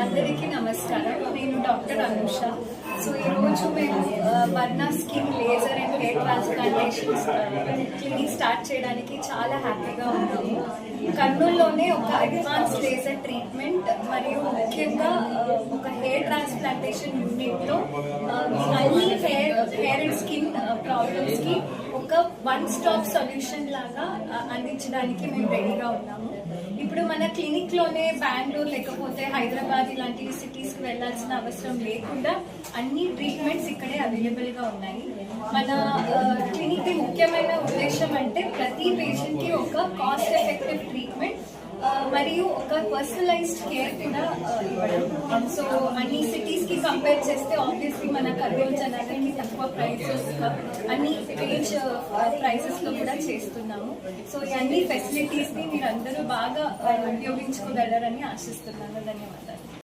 అందరికీ నమస్కారం. నేను డాక్టర్ అనుష. సో ఈరోజు మేము వర్ణ skin laser and hair transplantation clinic start చేయడానికి చాలా హ్యాపీగా ఉన్నాము. కర్నూలులోనే ఒక అడ్వాన్స్ లేజర్ ట్రీట్మెంట్ మరియు ముఖ్యంగా ఒక హెయిర్ ట్రాన్స్ప్లాంటేషన్ యూనిట్లో అన్ని హెయిర్ అండ్ స్కిన్ ప్రాబ్లమ్స్కి ఒక వన్ స్టాప్ సొల్యూషన్ లాగా అందించడానికి మేము రెడీగా ఉన్నాము. ఇప్పుడు మన క్లినిక్లోనే బెంగళూరు లేకపోతే హైదరాబాద్ ఇలాంటి సిటీస్కి వెళ్ళాల్సిన అవసరం లేకుండా అన్ని ట్రీట్మెంట్స్ ఇక్కడే అవైలబుల్గా ఉన్నాయి. మన క్లినిక్ ముఖ్యమైన ఉద్దేశం అంటే ప్రతి పేషెంట్కి ఒక కాస్ట్ ఎఫెక్టివ్ ట్రీట్మెంట్ మరియు ఒక పర్సనలైజ్డ్ కేర్ కూడా ఇవ్వడం. సో అన్ని సిటీస్కి కంపేర్ చేస్తే ఆబ్వియస్లీ మన కర్నూలు జనాలకి తక్కువ ప్రైసెస్ అన్ని రేంజ్ ప్రైసెస్లో కూడా చేస్తున్నాము. సో ఈ అన్ని ఫెసిలిటీస్ని మీరు అందరూ బాగా ఉపయోగించుకోగలరని ఆశిస్తున్నాను. ధన్యవాదాలు.